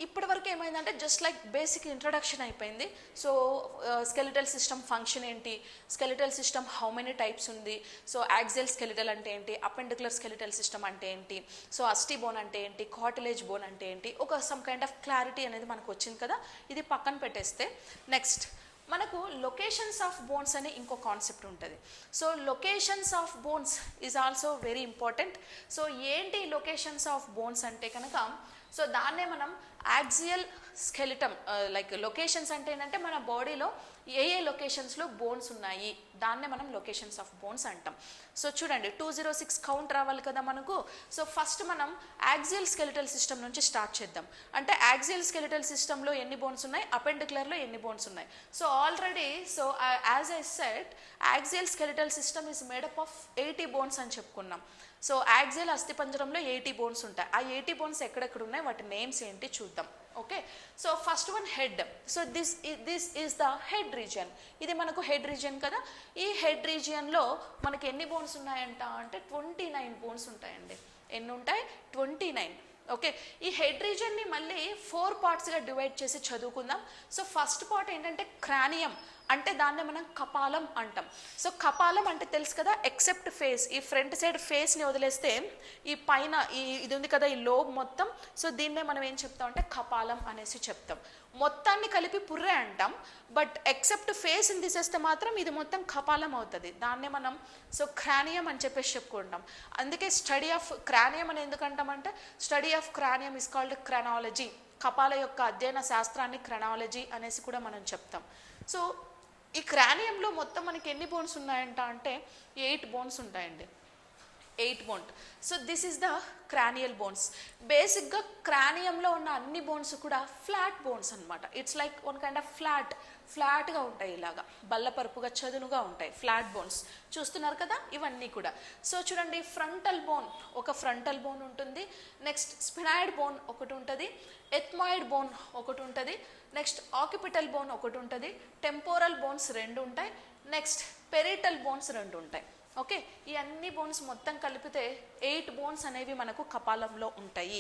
ఇప్పటి వరకు ఏమైందంటే జస్ట్ లైక్ బేసిక్ ఇంట్రడక్షన్ అయిపోయింది. సో స్కెలిటల్ సిస్టమ్ ఫంక్షన్ ఏంటి, skeletal system how many types ఉంది, సో యాక్సియల్ స్కెలిటల్ అంటే ఏంటి, అపెండిక్యులర్ స్కెలిటల్ సిస్టమ్ అంటే ఏంటి, సో అస్టి బోన్ అంటే ఏంటి, కార్టిలేజ్ బోన్ అంటే ఏంటి, ఒక సమ్ కైండ్ ఆఫ్ క్లారిటీ అనేది మనకు వచ్చింది కదా. ఇది పక్కన పెట్టేస్తే నెక్స్ట్ మనకు లొకేషన్స్ ఆఫ్ బోన్స్ అనే ఇంకో కాన్సెప్ట్ ఉంటుంది. So locations of bones is also very important. So ఏంటి లొకేషన్స్ ఆఫ్ బోన్స్ అంటే కనుక, సో దాన్నే మనం యాక్సియల్ స్కెలిటమ్, లైక్ లొకేషన్స్ అంటే ఏంటంటే మన బాడీలో ఏ లొకేషన్స్లో బోన్స్ ఉన్నాయి, దాన్నే మనం లొకేషన్స్ ఆఫ్ బోన్స్ అంటాం. సో చూడండి 206 కౌంట్ రావాలి కదా మనకు. సో ఫస్ట్ మనం యాక్సియల్ స్కెలిటల్ సిస్టమ్ నుంచి స్టార్ట్ చేద్దాం. అంటే యాక్సియల్ స్కెలిటల్ సిస్టంలో ఎన్ని బోన్స్ ఉన్నాయి, అపెండిక్యులర్లో ఎన్ని బోన్స్ ఉన్నాయి. So already so as I said axial skeletal system is made up of 80 bones అని చెప్పుకున్నాం. సో యాక్సియల్ అస్థిపంజరంలో 80 బోన్స్ ఉంటాయి. ఆ 80 బోన్స్ ఎక్కడెక్కడ ఉన్నాయి, వాటి నేమ్స్ ఏంటి చూద్దాం. Okay, so first one head. So this is the head region. ఇది మనకు హెడ్ రీజియన్ కదా. ఈ హెడ్ రీజియన్లో మనకి ఎన్ని బోన్స్ ఉన్నాయంట అంటే 29 బోన్స్ ఉంటాయండి. ఎన్ని ఉంటాయి? 29. ఓకే, ఈ హెడ్ రీజియన్ని మళ్ళీ 4 పార్ట్స్గా డివైడ్ చేసి చదువుకుందాం. సో ఫస్ట్ పార్ట్ ఏంటంటే క్రానియం, అంటే దాన్నే మనం కపాలం అంటాం. సో కపాలం అంటే తెలుసు కదా, ఎక్సెప్ట్ ఫేస్, ఈ ఫ్రంట్ సైడ్ ఫేస్ని వదిలేస్తే ఈ పైన ఇది ఉంది కదా, ఈ లోబ్ మొత్తం, సో దీన్నే మనం ఏం చెప్తాం అంటే కపాలం అనేసి చెప్తాం. మొత్తాన్ని కలిపి పుర్రె అంటాం, బట్ ఎక్సెప్ట్ ఫేస్ని తీసేస్తే మాత్రం ఇది మొత్తం కపాలం అవుతుంది. దాన్నే మనం సో క్రానియం అని చెప్పేసి చెప్పుకుంటాం. అందుకే స్టడీ ఆఫ్ క్రానియం అని ఎందుకంటామంటే, study of cranium is called craniology. కపాల యొక్క అధ్యయన శాస్త్రాన్ని క్రానాలజీ అనేసి కూడా మనం చెప్తాం. సో ఈ క్రానియంలో మొత్తం మనకి ఎన్ని బోన్స్ ఉన్నాయంట అంటే 8 బోన్స్ ఉంటాయండి. 8 bones. So this is the cranial bones. బేసిక్గా క్రానియంలో ఉన్న అన్ని బోన్స్ కూడా ఫ్లాట్ బోన్స్ అనమాట. It's like one kind of ఫ్లాట్గా ఉంటాయి, ఇలాగా బల్లపరుపుగా చదునుగా ఉంటాయి, ఫ్లాట్ బోన్స్. చూస్తున్నారు కదా ఇవన్నీ కూడా. సో చూడండి, ఫ్రంటల్ బోన్, ఒక ఫ్రంటల్ బోన్ ఉంటుంది. నెక్స్ట్ స్పినాయిడ్ బోన్ ఒకటి ఉంటుంది, ఎథ్మాయిడ్ బోన్ ఒకటి ఉంటుంది, నెక్స్ట్ ఆక్యుపిటల్ బోన్ ఒకటి ఉంటుంది, టెంపోరల్ బోన్స్ 2 ఉంటాయి, నెక్స్ట్ పెరిటల్ బోన్స్ 2 ఉంటాయి. ఓకే, ఈ అన్ని బోన్స్ మొత్తం కలిపితే 8 బోన్స్ అనేవి మనకు కపాలంలో ఉంటాయి.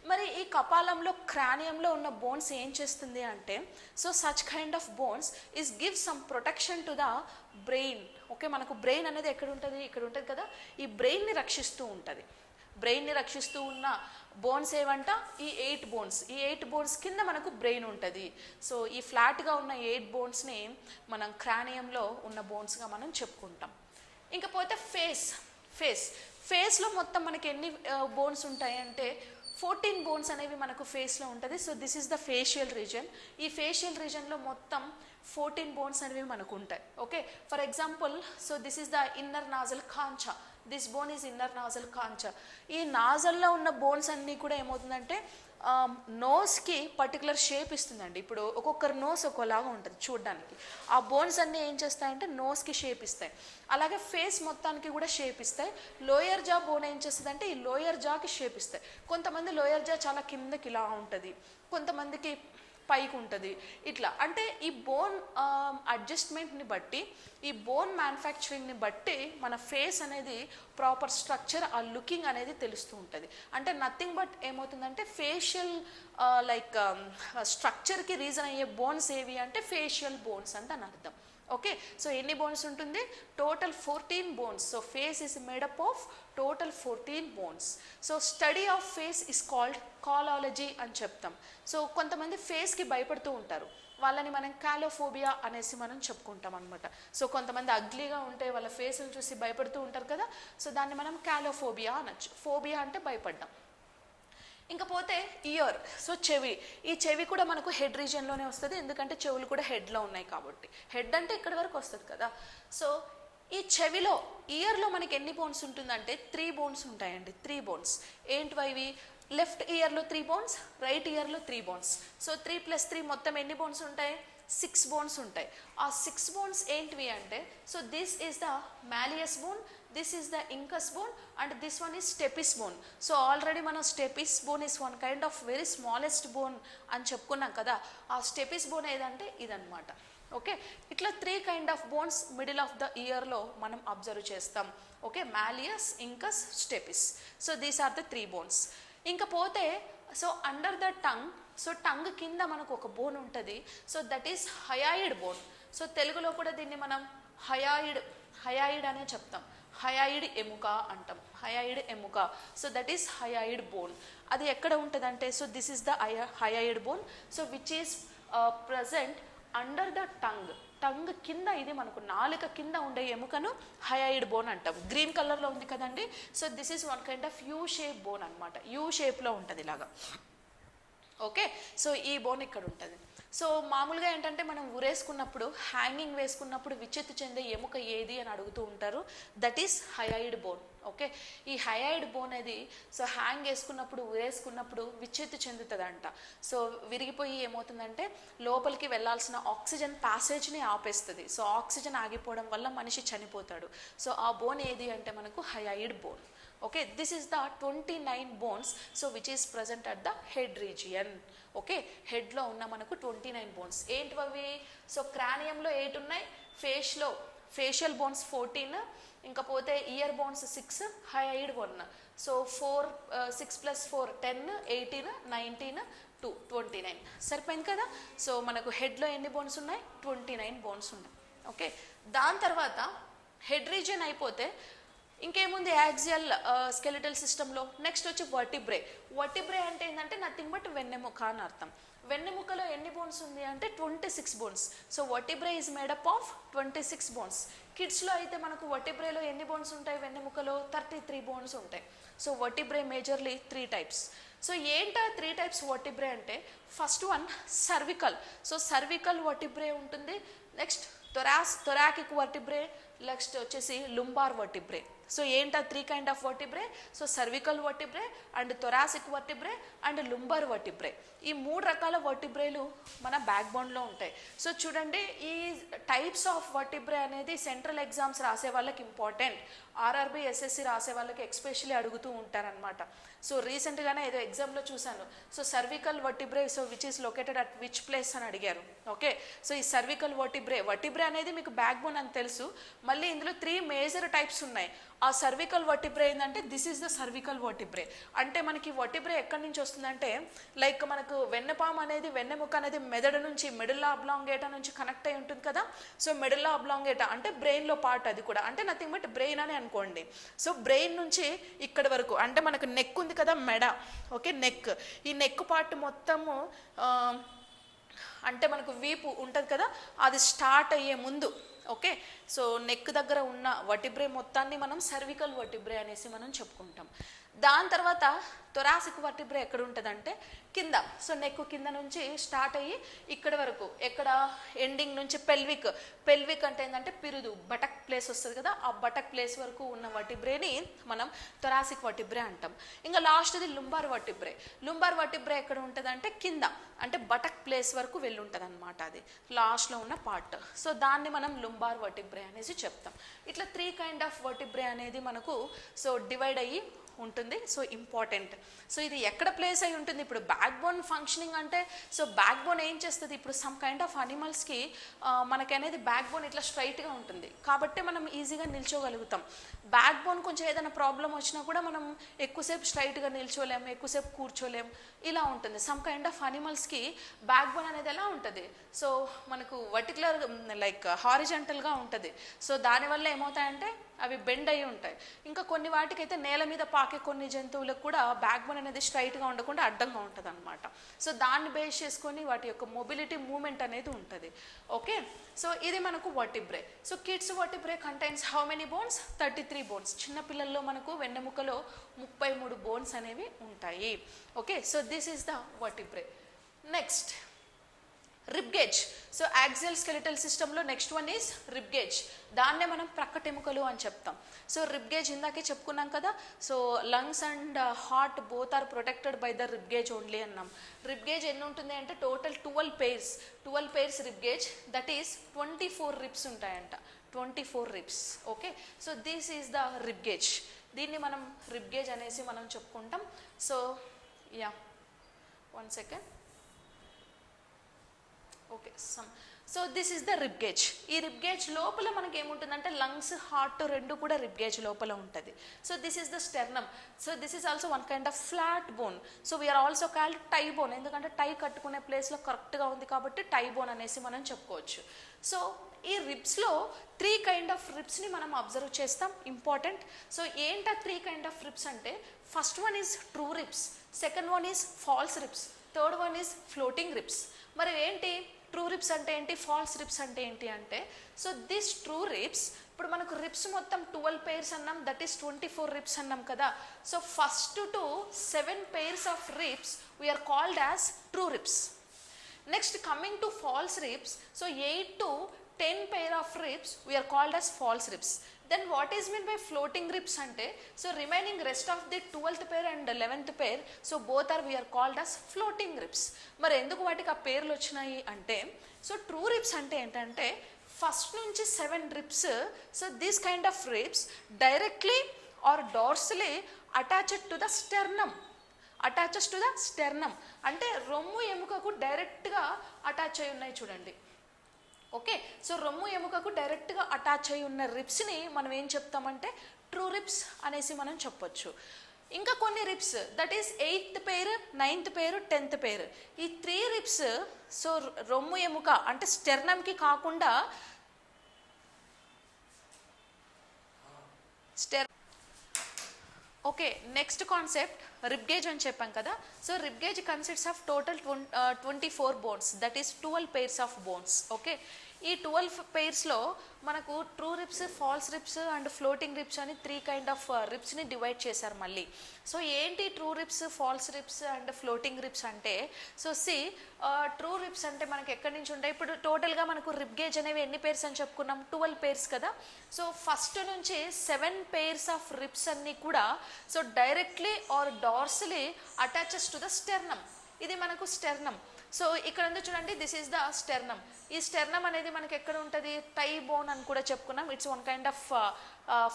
మరి ఈ కపాలంలో క్రానియంలో ఉన్న బోన్స్ ఏం చేస్తుంది అంటే, so such kind of bones is give some protection to the brain. Okay, మనకు బ్రెయిన్ అనేది ఎక్కడ ఉంటుంది, ఇక్కడ ఉంటుంది కదా. ఈ బ్రెయిన్ని రక్షిస్తూ ఉంటుంది. బ్రెయిన్ని రక్షిస్తూ ఉన్న బోన్స్ ఏవంట, ఈ 8 బోన్స్. ఈ 8 బోన్స్ కింద మనకు బ్రెయిన్ ఉంటుంది. సో ఈ ఫ్లాట్గా ఉన్న 8 బోన్స్ని మనం క్రానియంలో ఉన్న బోన్స్గా మనం చెప్పుకుంటాం. ఇంకపోతే ఫేస్లో మొత్తం మనకి ఎన్ని బోన్స్ ఉంటాయి అంటే 14 బోన్స్ అనేవి మనకు ఫేస్లో ఉంటుంది. So this is the facial region. ఈ ఫేషియల్ రీజన్లో మొత్తం 14 బోన్స్ అనేవి మనకు ఉంటాయి. Okay, for example, so this is the inner nasal concha. This bone is inner nasal concha. ఈ నాజల్లో ఉన్న బోన్స్ అన్నీ కూడా ఏమవుతుందంటే నోస్కి పర్టికులర్ షేప్ ఇస్తుందండి. ఇప్పుడు ఒక్కొక్కరి నోస్ ఒకలాగా ఉంటుంది చూడడానికి. ఆ బోన్స్ అన్నీ ఏం చేస్తాయంటే నోస్కి షేప్ ఇస్తాయి. అలాగే ఫేస్ మొత్తానికి కూడా షేప్ ఇస్తాయి. లోయర్ జా బోన్ ఏం చేస్తుంది అంటే ఈ లోయర్ జాకి షేప్ ఇస్తాయి. కొంతమంది లోయర్ జా చాలా కిందకి ఇలా ఉంటుంది, కొంతమందికి పైకి ఉంటుంది. ఇట్లా అంటే ఈ బోన్ అడ్జస్ట్మెంట్ని బట్టి, ఈ బోన్ మ్యానుఫ్యాక్చరింగ్ని బట్టి మన ఫేస్ అనేది ప్రాపర్ స్ట్రక్చర్, ఆ లుకింగ్ అనేది తెలుస్తూ ఉంటుంది. అంటే నథింగ్ బట్ ఏమవుతుందంటే ఫేషియల్ లైక్ స్ట్రక్చర్కి రీజన్ అయ్యే బోన్స్ ఏవి అంటే ఫేషియల్ బోన్స్ అంటే అని అర్థం. ఓకే, సో ఎన్ని బోన్స్ ఉంటుంది? Total 14 bones. So face is made up of total 14 bones. So study of face is called కాలాలజీ అని చెప్తాం. సో కొంతమంది ఫేస్కి భయపడుతూ ఉంటారు, వాళ్ళని మనం కాలోఫోబియా అనేసి మనం చెప్పుకుంటాం అనమాట. సో కొంతమంది అగ్లీగా ఉంటే వాళ్ళ ఫేస్ని చూసి భయపడుతూ ఉంటారు కదా, సో దాన్ని మనం కాలోఫోబియా అనొచ్చు. ఫోబియా అంటే భయపడ్డం. ఇంకపోతే ఇయర్, సో చెవి. ఈ చెవి కూడా మనకు హెడ్ రీజియన్లోనే వస్తుంది, ఎందుకంటే చెవులు కూడా హెడ్లో ఉన్నాయి కాబట్టి. హెడ్ అంటే ఇక్కడి వరకు వస్తుంది కదా. సో ఈ చెవిలో, ఇయర్లో మనకి ఎన్ని బోన్స్ ఉంటుందంటే 3 బోన్స్ ఉంటాయండి. 3 బోన్స్ ఏంటివి? లెఫ్ట్ ఇయర్లో 3 బోన్స్, రైట్ ఇయర్లో 3 బోన్స్. సో 3 + 3 మొత్తం ఎన్ని బోన్స్ ఉంటాయి? 6 బోన్స్ ఉంటాయి. ఆ 6 బోన్స్ ఏంటివి అంటే, so this is the malleus bone, this is the incus bone and this one is stapes bone. So already మనం stapes bone is one kind of very smallest bone అని చెప్పుకున్నాం కదా. ఆ స్టెపిస్ బోన్ ఏదంటే ఇదనమాట. Okay, ఇట్లా 3 kind of bones middle of the ఇయర్లో మనం అబ్జర్వ్ చేస్తాం. Okay, malleus, incus, stapes. So these are the 3 bones. ఇంకపోతే so under the tongue, so tongue కింద మనకు ఒక బోన్ ఉంటుంది. So that is hyoid bone. So తెలుగులో కూడా దీన్ని మనం హయాయిడ్ అనే చెప్తాం. హయాయిడ్ ఎముక అంటాం, హయాయిడ్ ఎముక. So that is hyoid bone. అది ఎక్కడ ఉంటుందంటే, so this is the hyoid bone. So which is present under the tongue. Tongue కింద, ఇది మనకు నాలుక కింద ఉండే ఎముకను హయాయిడ్ బోన్ అంటాం. గ్రీన్ కలర్లో ఉంది కదండి. So this is one kind of U shape bone అనమాట. యూ షేప్లో ఉంటుంది ఇలాగా. ఓకే, సో ఈ బోన్ ఇక్కడ ఉంటుంది. సో మామూలుగా ఏంటంటే మనం ఉరేసుకున్నప్పుడు, హ్యాంగింగ్ వేసుకున్నప్పుడు విచ్ఛిత్తి చెందే ఎముక ఏది అని అడుగుతూ ఉంటారు. That is hyoid bone. Okay, ఈ హయాయిడ్ బోన్ అది సో హ్యాంగ్ వేసుకున్నప్పుడు, ఉరేసుకున్నప్పుడు విచ్ఛిత్తి చెందుతుందంట. సో విరిగిపోయి ఏమవుతుందంటే లోపలికి వెళ్ళాల్సిన ఆక్సిజన్ ప్యాసేజ్ని ఆపేస్తుంది. సో ఆక్సిజన్ ఆగిపోవడం వల్ల మనిషి చనిపోతాడు. సో ఆ బోన్ ఏది అంటే మనకు hyoid bone. Okay, this is the 29 bones, so which is present at the head region. Okay, హెడ్లో ఉన్న మనకు 29 bones. ఏంటివి? సో క్రానియంలో 8 ఉన్నాయి, ఫేషియల్ బోన్స్ 14, ఇంకపోతే ఇయర్ బోన్స్ 6, హయాయిడ్ 1. సో 6 + 4 10, 18, 19, 2 29. సరిపోయింది కదా. సో మనకు హెడ్లో ఎన్ని బోన్స్ ఉన్నాయి? 29 bones ఉన్నాయి. ఓకే, దాని తర్వాత హెడ్ రీజియన్ అయిపోతే ఇంకేముంది యాక్సియల్ స్కెలిటల్ సిస్టంలో? నెక్స్ట్ వచ్చి వర్టిబ్రే. వర్టిబ్రే అంటే ఏంటంటే నథింగ్ బట్ వెన్నెముక అని అర్థం. వెన్నెముకలో ఎన్ని బోన్స్ ఉంది అంటే 26 bones. So vertebrae is made up of 26 bones. కిడ్స్లో అయితే మనకు వర్టిబ్రేలో ఎన్ని బోన్స్ ఉంటాయి? వెన్నెముకలో 33 bones ఉంటాయి. So vertebrae majorly 3 types. So ఏంటా 3 types వర్టిబ్రే అంటే? First one cervical. So cervical vertebrae ఉంటుంది. నెక్స్ట్ థొరాకిక్ వర్టిబ్రే, నెక్స్ట్ వచ్చేసి లుంబార్ వర్టిబ్రే. సో ఏంటా 3 kind of vertebrae? So cervical vertebrae and thoracic vertebrae and lumbar vertebrae. ఈ 3 రకాల వర్టిబ్రేలు మన back బోన్లో ఉంటాయి. సో చూడండి, ఈ టైప్స్ ఆఫ్ వర్టిబ్రే అనేది సెంట్రల్ ఎగ్జామ్స్ రాసే వాళ్ళకి ఇంపార్టెంట్. ఆర్ఆర్బి, ఎస్ఎస్సి రాసే వాళ్ళకి ఎక్స్పెషల్లీ అడుగుతూ ఉంటారనమాట. సో రీసెంట్గానే ఏదో ఎగ్జామ్లో చూశాను. So cervical vertebrae, so which is located at which place అని అడిగారు. ఓకే, సో ఈ సర్వికల్ వర్టిబ్రే అనేది మీకు బ్యాక్ బోన్ అని తెలుసు. మళ్ళీ ఇందులో 3 మేజర్ టైప్స్ ఉన్నాయి. ఆ సర్వికల్ వర్టిబ్రే ఏంటంటే this is the cervical vertebrae. అంటే మనకి వర్టిబ్రే ఎక్కడి నుంచి వస్తుందంటే, లైక్ మనకు వెన్నెపాము అనేది, వెన్నెముక అనేది మెదడు నుంచి, మెడుల్లా అబ్లాంగేటా నుంచి కనెక్ట్ అయి ఉంటుంది కదా. సో మెడుల్లా అబ్లాంగేటా అంటే బ్రెయిన్లో పార్ట్, అది కూడా అంటే నథింగ్ బట్ బ్రెయిన్ అని అనుకోండి. సో బ్రెయిన్ నుంచి ఇక్కడ వరకు అంటే మనకు నెక్ ఉంది కదా, మెడ. Okay, neck. ఈ నెక్ పార్ట్ మొత్తము అంటే మనకు వీపు ఉంటుంది కదా, అది స్టార్ట్ అయ్యే ముందు. ఓకే, సో నెక్ దగ్గర ఉన్న వర్టిబ్రే మొత్తాన్ని మనం సర్వికల్ వర్టిబ్రే అనేసి మనం చెప్పుకుంటాం. దాని తర్వాత థొరాసిక్ వర్టిబ్రే ఎక్కడ ఉంటుందంటే కింద. సో నెక్ కింద నుంచి స్టార్ట్ అయ్యి ఇక్కడ వరకు, ఎక్కడ ఎండింగ్ నుంచి పెల్విక్ అంటే ఏంటంటే పిరుదు, బటక్ ప్లేస్ వస్తుంది కదా, ఆ బటక్ ప్లేస్ వరకు ఉన్న వర్టిబ్రేని మనం థొరాసిక్ వర్టిబ్రే అంటాం. ఇంకా లాస్ట్ది లుంబార్ వర్టిబ్రే ఎక్కడ ఉంటుందంటే కింద, అంటే బటక్ ప్లేస్ వరకు వెళ్ళి ఉంటుంది అనమాట, అది లాస్ట్లో ఉన్న పార్ట్. సో దాన్ని మనం లుంబార్ వర్టిబ్రే అనేసి చెప్తాం. ఇట్లా 3 kind of వర్టిబ్రే అనేది మనకు సో డివైడ్ అయ్యి ఉంటుంది. So important. సో ఇది ఎక్కడ ప్లేస్ అయి ఉంటుంది? ఇప్పుడు బ్యాక్ బోన్ ఫంక్షనింగ్ అంటే, సో బ్యాక్ బోన్ ఏం చేస్తుంది? ఇప్పుడు సమ్ కైండ్ ఆఫ్ అనిమల్స్కి మనకనేది బ్యాక్ బోన్ ఇట్లా స్ట్రైట్గా ఉంటుంది కాబట్టి మనం ఈజీగా నిల్చోగలుగుతాం. బ్యాక్ బోన్ కొంచెం ఏదైనా ప్రాబ్లం వచ్చినా కూడా మనం ఎక్కువసేపు స్ట్రైట్గా నిల్చోలేము, ఎక్కువసేపు కూర్చోలేము, ఇలా ఉంటుంది. సమ్ కైండ్ ఆఫ్ అనిమల్స్కి బ్యాక్ బోన్ అనేది ఎలా ఉంటుంది? సో మనకు వర్టికులర్ లైక్ హారిజంటల్గా ఉంటుంది. సో దానివల్ల ఏమవుతాయంటే అవి బెండ్ అయి ఉంటాయి. ఇంకా కొన్ని వాటికైతే నేల మీద పాకే కొన్ని జంతువులకు కూడా బ్యాక్ బోన్ అనేది స్ట్రైట్గా ఉండకుండా అడ్డంగా ఉంటుంది అనమాట. సో దాన్ని బేస్ చేసుకొని వాటి యొక్క మొబిలిటీ, మూమెంట్ అనేది ఉంటుంది. ఓకే, సో ఇది మనకు vertebrae. So kids vertebrae contains how many bones? 33 bones. చిన్నపిల్లల్లో మనకు వెన్నెముకలో 33 bones అనేవి ఉంటాయి. Okay, so this is the vertebrae. Next rib cage. So axial skeletal సిస్టంలో next one is rib cage. దాన్నే మనం ప్రక్కటెముకలు అని చెప్తాం. సో రిబ్ గేజ్ ఇందాకే చెప్పుకున్నాం కదా. So lungs and heart both are protected by the rib cage only అన్నాం. Rib cage ఎన్ని ఉంటుంది అంటే total 12 pairs rib cage. That is 24 ribs ఉంటాయంట, 24 ribs. Okay, so this is the rib cage. దీన్ని మనం రిబ్ గేజ్ అనేసి మనం చెప్పుకుంటాం. So yeah, 1 second. Okay some. So this is the rib cage. ఈ రిబ్ గేజ్ లోపల మనకి ఏముంటుందంటే లంగ్స్, హార్ట్ రెండు కూడా రిబ్ గేజ్ లోపల ఉంటుంది. So this is the sternum. So this is also one kind of flat bone. So we are also called tie bone, ఎందుకంటే tie కట్టుకునే ప్లేస్లో కరెక్ట్గా ఉంది కాబట్టి టై బోన్ అనేసి మనం చెప్పుకోవచ్చు. సో ఈ రిబ్స్లో 3 కైండ్ ఆఫ్ రిబ్స్ని మనం అబ్జర్వ్ చేస్తాం, ఇంపార్టెంట్. సో ఏంటా 3 కైండ్ ఆఫ్ రిబ్స్ అంటే, first one is true ribs, second one is false ribs, third one is floating ribs. మరి ఏంటి ట్రూ రిబ్స్ అంటే ఏంటి, ఫాల్స్ రిబ్స్ అంటే ఏంటి అంటే, సో దిస్ ట్రూ రిబ్స్, ఇప్పుడు మనకు రిబ్స్ మొత్తం 12 pairs అన్నాం, దట్ ఈస్ 24 రిబ్స్ అన్నాం కదా. So first to 7 pairs of ribs we are called as true ribs. Next coming to false ribs, so 8 to 10 pair of ribs we are called as false ribs. Then what is meant by floating ribs ante, so remaining rest of the 12th pair and 11th pair, so both are we are called as floating ribs. మరి ఎందుకు వాటికి ఆ పేర్లు వచ్చినాయి అంటే, so true ribs అంటే ఏంటంటే first నుంచి 7 ribs, so this kind of ribs directly or dorsally attached to the sternum, attaches to the sternum అంటే రొమ్ము ఎముకకు డైరెక్ట్గా అటాచ్ అయి ఉన్నాయి చూడండి. ఓకే, సో రొమ్ము ఎముకకు డైరెక్ట్గా అటాచ్ అయి ఉన్న రిబ్స్ని మనం ఏం చెప్తామంటే ట్రూ రిబ్స్ అనేసి మనం చెప్పొచ్చు. ఇంకా కొన్ని ribs, that is 8th pair, 9th pair, 10th pair, ఈ 3 రిబ్స్ సో రొమ్ము ఎముక అంటే స్టెర్నమ్కి కాకుండా okay, next concept rib cage అని చెప్పాం కదా. So rib cage consists of total 24 bones, that is 12 pairs of bones. Okay, ఈ 12 pairsలో మనకు true ribs, false ribs and floating ribs అని 3 కైండ్ ఆఫ్ రిబ్స్ని డివైడ్ చేశారు మళ్ళీ. సో ఏంటి true ribs, false ribs and floating ribs అంటే, so true ribs అంటే మనకి ఎక్కడి నుంచి ఉంటాయి, ఇప్పుడు టోటల్గా మనకు రిబ్ గేజ్ అనేవి ఎన్ని pairs అని చెప్పుకున్నాం, 12 pairs కదా. సో ఫస్ట్ నుంచి 7 pairs ఆఫ్ రిబ్స్ అన్నీ కూడా so directly or dorsally attaches to the sternum. ఇది మనకు స్టెర్నమ్. సో ఇక్కడ ఉంది చూడండి, దిస్ ఈస్ ద స్టెర్నమ్. ఈ స్టెర్నమ్ అనేది మనకి ఎక్కడ ఉంటుంది, టై బోన్ అని కూడా చెప్పుకున్నాం. It's one kind of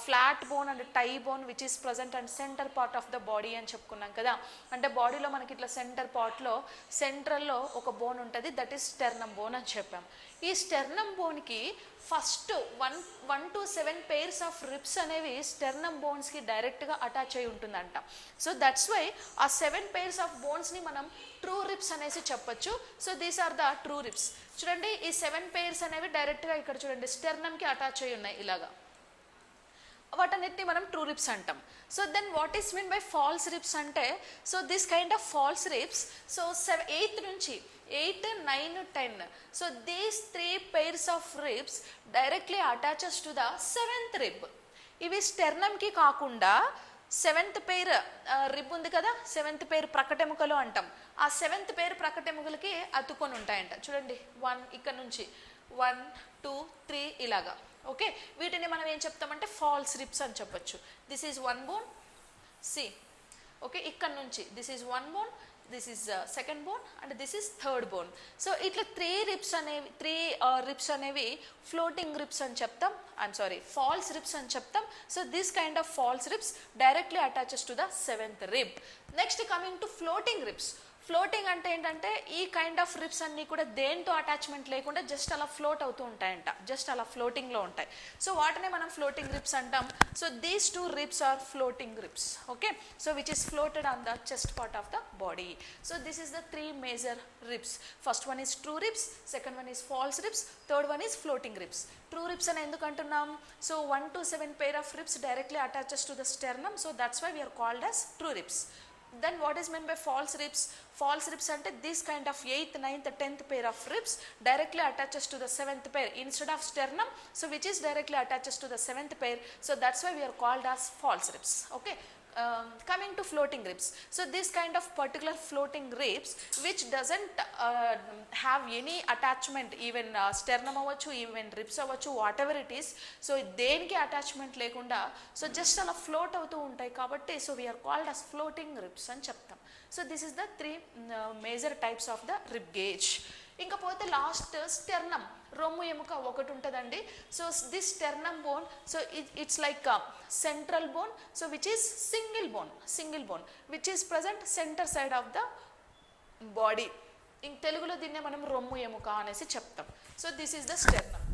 flat bone and tie bone which is present and center part of the body అని చెప్పుకున్నాం కదా. అంటే బాడీలో మనకి ఇట్లా సెంటర్ పార్ట్లో సెంట్రల్లో ఒక బోన్ ఉంటుంది, దట్ ఈస్ స్టెర్నమ్ బోన్ అని చెప్పాం. ఈ స్టెర్నమ్ బోన్కి first 1 to 7 pairs of ribs అనేవి స్టెర్నమ్ బోన్స్కి డైరెక్ట్గా అటాచ్ అయి ఉంటుందంట. సో దట్స్ వై ఆ 7 pairs ఆఫ్ బోన్స్ని మనం ట్రూ రిబ్స్ అనేసి చెప్పొచ్చు. So these are the true ribs. చూడండి ఈ 7 pairs అనేవి డైరెక్ట్గా ఇక్కడ చూడండి స్టెర్నమ్కి అటాచ్ అయి ఉన్నాయి ఇలాగా, వాటన్నిటిని మనం ట్రూ రిబ్స్ అంటాం. So then what is mean by false ribs అంటే, so this kind of false ribs, so 8th నుంచి 8, 9, 10, so these 3 pairs of ribs directly attaches to the 7th rib. ఇవి స్టెర్నమ్కి కాకుండా 7th pair రిబ్ ఉంది కదా, 7th pair ప్రకటెముకలు అంటాం, ఆ 7th pair ప్రకటెముకలకి అతుక్కొని ఉంటాయంట. చూడండి 1 ఇక్కడ నుంచి 1, 2, 3 ఇలాగా. ఓకే, వీటిని మనం ఏం చెప్తామంటే ఫాల్స్ రిబ్స్ అని చెప్పొచ్చు. This is 1 bone, see. Okay, ఇక్కడ నుంచి this is 1 bone, this is second bone and this is third bone. So ఇట్లా 3 రిబ్స్ అనేవి ఫ్లోటింగ్ రిబ్స్ అని చెప్తాం, ఫాల్స్ రిబ్స్ అని చెప్తాం. So this kind of false ribs directly attaches to the 7th rib. Next coming to floating ribs. Floating అంటే ఏంటంటే ఈ kind of ribs అన్నీ కూడా దేంతో అటాచ్మెంట్ లేకుండా జస్ట్ అలా ఫ్లోట్ అవుతూ ఉంటాయంట, జస్ట్ అలా ఫ్లోటింగ్లో ఉంటాయి. సో వాటినే మనం ఫ్లోటింగ్ రిబ్స్ అంటాం. So these 2 ribs are floating ribs. Okay, so which is floated on the chest part of the body. So this is the 3 major ribs. First one is true ribs, second one is false ribs, third one is floating ribs. True ribs అని ఎందుకు అంటున్నాం, so 1 to 7 pair of ribs directly attaches to the sternum, so that's why we are called as true ribs. Then what is meant by false ribs? False ribs ante this kind of 8th, 9th, 10th pair of ribs directly attaches to the 7th pair instead of sternum, so which is directly attaches to the 7th pair, so that's why we are called as false ribs. Okay, coming to floating ribs. So this kind of particular floating ribs which doesn't have any attachment, even sternum avvachu, even ribs avvachu, whatever it is, so deniki attachment lekunda so just ala float avutu untayi kabatti, so we are called as floating ribs అని చెప్తాం. So this is the 3 major types of the rib gauge. ఇంకా పోతే last sternum, రొమ్ము ఎముక ఒకటి ఉంటుందండి. So this sternum bone, so it's like central bone, so which is single bone which is present centre side of the body. తెలుగులో దీన్నే మనం రొమ్ము ఎముక అనేసి చెప్తాం. So this is the sternum.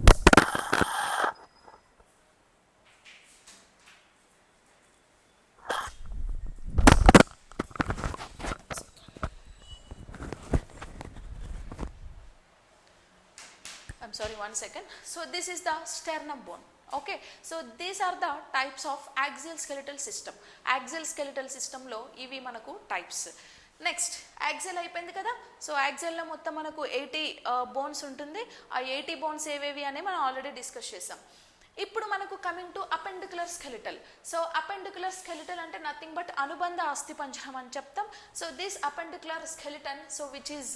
I'm sorry, 1 second. So this is the sternum bone. Okay, so these are the types of axial skeletal system. Axial skeletal system లో ఇవి మనకు టైప్స్. నెక్స్ట్ యాక్సిల్ అయిపోయింది కదా. సో యాక్సిల్లో మొత్తం మనకు 80 bones ఉంటుంది. ఆ 80 bones ఏవేవి అని మనం ఆల్రెడీ డిస్కస్ చేసాం. ఇప్పుడు మనకు coming to appendicular skeletal. So appendicular skeletal అంటే నథింగ్ బట్ అనుబంధ అస్థిపంజరం అని చెప్తాం. So this appendicular skeleton so which is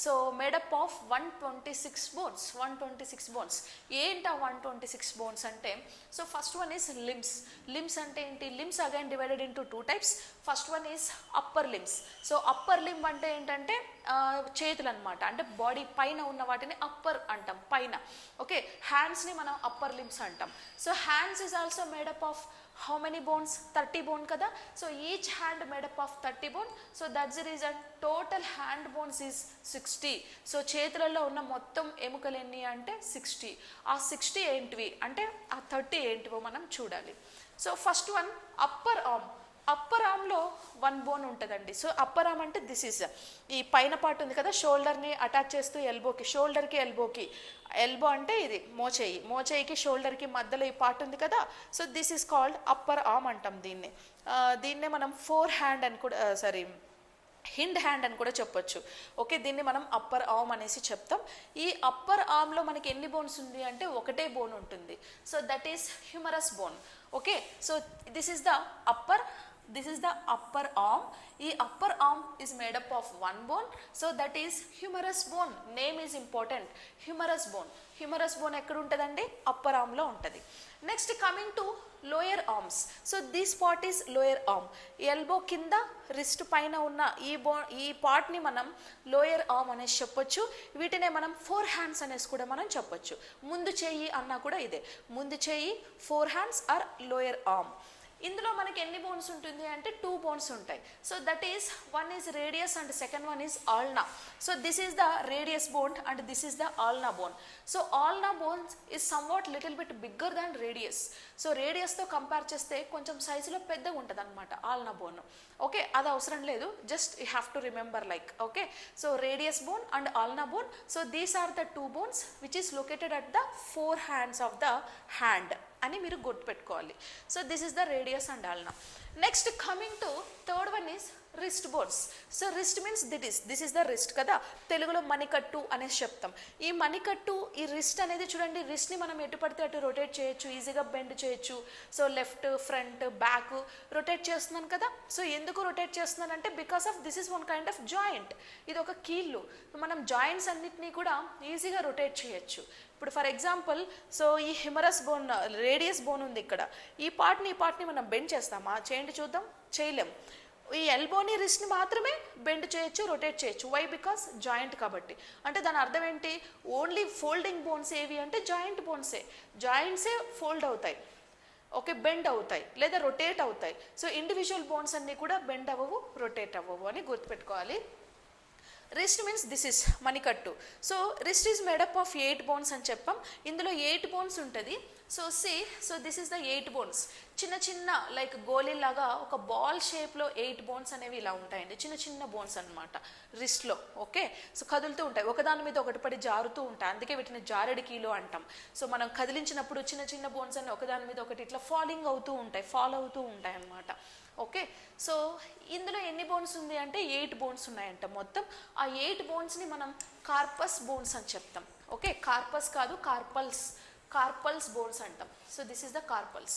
so made up of 126 bones. 126 bones. ఏంటి ఆ 126 బోన్స్ అంటే, so first one is limbs. Limbs అంటే ఏంటి? Limbs again divided into 2 types. First one is upper limbs. So upper limb అంటే ఏంటంటే చేతులు అనమాట, అంటే బాడీ పైన ఉన్న వాటిని అప్పర్ అంటాం, పైన. ఓకే, హ్యాండ్స్ని మనం అప్పర్ లిమ్స్ అంటాం. So hands is also made up of how many bones? 30 bone kada. So each hand made up of 30 bone. So that's the reason total hand bones is 60. So చేతులలో ఉన్న మొత్తం ఎముకలు ఎన్ని అంటే 60. ఆ 60 ఏంటివి అంటే ఆ 30 ఏంటివో మనం చూడాలి. So first one upper arm. Upper ఆర్మ్లో 1 బోన్ ఉంటుందండి. సో అప్పర్ ఆర్మ్ అంటే దిస్ ఈజ్ ఈ పైన పార్ట్ ఉంది కదా, షోల్డర్ని అటాచ్ చేస్తూ ఎల్బోకి, షోల్డర్కి ఎల్బోకి, ఎల్బో అంటే ఇది మోచేయి, మోచేయికి షోల్డర్కి మధ్యలో ఈ పార్ట్ ఉంది కదా. So this is called upper arm అంటాం దీన్ని. దీన్నే మనం ఫోర్ హ్యాండ్ అని కూడా హిండ్ హ్యాండ్ అని కూడా చెప్పొచ్చు. ఓకే, దీన్ని మనం అప్పర్ ఆర్మ్ అనేసి చెప్తాం. ఈ అప్పర్ ఆర్మ్లో మనకి ఎన్ని బోన్స్ ఉంది అంటే ఒకటే బోన్ ఉంటుంది. So that is humorous bone. Okay, so this is the upper, this is the upper arm. ఈ upper arm is made up of 1 bone. So that is humerus bone. Name is important. Humerus bone. Humerus bone ఎక్కడ ఉంటుందండి? Upper ఆర్మ్లో ఉంటుంది. Next coming to lower arms. So this part is lower arm. Elbow కింద wrist పైన ఉన్న ఈ పార్ట్ని మనం lower arm అనేసి చెప్పొచ్చు. వీటినే మనం 4 హ్యాండ్స్ అనేసి కూడా మనం చెప్పొచ్చు. ముందు చేయి అన్నా కూడా ఇదే, ముందు చేయి, 4 హ్యాండ్స్ ఆర్ లోయర్ ఆర్మ్. ఇందులో మనకి ఎన్ని బోన్స్ ఉంటుంది అంటే 2 బోన్స్ ఉంటాయి. So that is one is radius and second one is ulna. So this is the radius bone and this is the ulna bone. So ulna bones is somewhat little bit bigger than radius. So రేడియస్తో compare చేస్తే కొంచెం సైజులో పెద్దగా ఉంటుంది అనమాట ఆల్నా bone. Okay, అది అవసరం లేదు, just you have to remember like. Okay, so radius bone and ulna bone. So these are the 2 bones which is located at the 4 hands of the hand అని మీరు గుర్తుపెట్టుకోవాలి. So this is the radius and ulna. Next coming to third one is wrist bones. So wrist means this is the wrist కదా, తెలుగులో మణికట్టు అనేసి చెప్తాం. ఈ మణికట్టు, ఈ రిస్ట్ అనేది చూడండి, రిస్ట్ని మనం ఎటు పడితే అటు రొటేట్ చేయొచ్చు, ఈజీగా బెండ్ చేయొచ్చు. So left, front, back rotate చేస్తున్నాను కదా. సో ఎందుకు రొటేట్ చేస్తున్నానంటే because of this is one kind of joint. ఇది ఒక కీళ్ళు. మనం జాయింట్స్ అన్నిటినీ కూడా ఈజీగా రొటేట్ చేయొచ్చు. ఇప్పుడు ఫర్ ఎగ్జాంపుల్, సో ఈ హ్యూమరస్ బోన్, రేడియస్ బోన్ ఉంది ఇక్కడ, ఈ పార్ట్ని మనం బెండ్ చేస్తామా? చేయండి చూద్దాం. చేయలేం. ఈ ఎల్బోని, రిస్ట్ని మాత్రమే బెండ్ చేయొచ్చు, రొటేట్ చేయొచ్చు. వై? బికాస్ జాయింట్ కాబట్టి. అంటే దాని అర్థం ఏంటి? ఓన్లీ ఫోల్డింగ్ బోన్స్ ఏవి అంటే జాయింట్ బోన్సే. జాయింట్సే ఫోల్డ్ అవుతాయి, ఓకే, బెండ్ అవుతాయి లేదా రొటేట్ అవుతాయి. సో ఇండివిజువల్ బోన్స్ అన్నీ కూడా బెండ్ అవ్వవు, రొటేట్ అవ్వవు అని గుర్తుపెట్టుకోవాలి. రిస్ట్ మీన్స్ దిస్ ఇస్ మణికట్టు. So wrist is made up of 8 bones అని చెప్పాం. ఇందులో 8 బోన్స్ ఉంటుంది. So so this is the 8 bones. చిన్న చిన్న లైక్ గోళీలాగా ఒక బాల్ షేప్లో 8 బోన్స్ అనేవి ఇలా ఉంటాయండి, చిన్న చిన్న బోన్స్ అనమాట రిస్ట్లో. ఓకే, సో కదులుతూ ఉంటాయి, ఒకదాని మీద ఒకటి పడి జారుతూ ఉంటాయి, అందుకే వీటిని జారెడి కీలు అంటాం. సో మనం కదిలించినప్పుడు చిన్న చిన్న బోన్స్ అన్ని ఒకదాని మీద ఒకటి ఇట్లా ఫాలో అవుతూ ఉంటాయి అన్నమాట. ఓకే, సో ఇందులో ఎన్ని బోన్స్ ఉంది అంటే 8 బోన్స్ ఉన్నాయంట మొత్తం. ఆ 8 బోన్స్ని మనం కార్పస్ బోన్స్ అని చెప్తాం. ఓకే, కార్పస్ కాదు, కార్పల్స్ బోన్స్ అంటాం. So this is the carpals.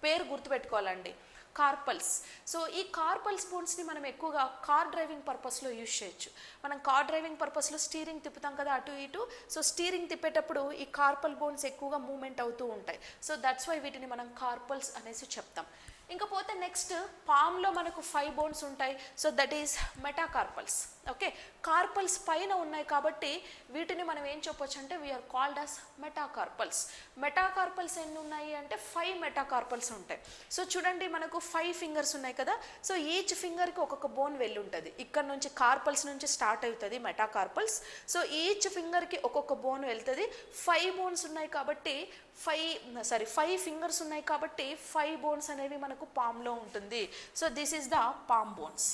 పేరు గుర్తుపెట్టుకోవాలండి, కార్పల్స్. సో ఈ కార్పల్స్ బోన్స్ని మనం ఎక్కువగా కార్ డ్రైవింగ్ పర్పస్లో యూజ్ చేయొచ్చు. మనం కార్ డ్రైవింగ్ పర్పస్లో స్టీరింగ్ తిప్పుతాం కదా అటు ఇటు. సో స్టీరింగ్ తిప్పేటప్పుడు ఈ కార్పల్ బోన్స్ ఎక్కువగా మూవ్మెంట్ అవుతూ ఉంటాయి. సో దట్స్ వై వీటిని మనం కార్పల్స్ అనేసి చెప్తాం. ఇంకపోతే నెక్స్ట్ పామ్లో మనకు 5 బోన్స్ ఉంటాయి. So that is metacarpals. Okay, carpals పైన ఉన్నాయి కాబట్టి వీటిని మనం ఏం చెప్పొచ్చు అంటే వీఆర్ కాల్డ్ అస్ మెటాకార్పల్స్. మెటాకార్పల్స్ ఎన్ని ఉన్నాయి అంటే 5 మెటాకార్పల్స్ ఉంటాయి. సో చూడండి మనకు 5 ఫింగర్స్ ఉన్నాయి కదా. సో ఈచ్ ఫింగర్కి ఒక్కొక్క బోన్ వెళ్ళి ఉంటుంది. ఇక్కడ నుంచి కార్పల్స్ నుంచి స్టార్ట్ అవుతుంది మెటాకార్పల్స్. సో ఈచ్ ఫింగర్కి ఒక్కొక్క బోన్ వెళ్తుంది. 5 బోన్స్ ఉన్నాయి కాబట్టి 5 ఫింగర్స్ ఉన్నాయి కాబట్టి 5 బోన్స్ అనేవి మనకు పామ్లో ఉంటుంది. So this is the palm bones.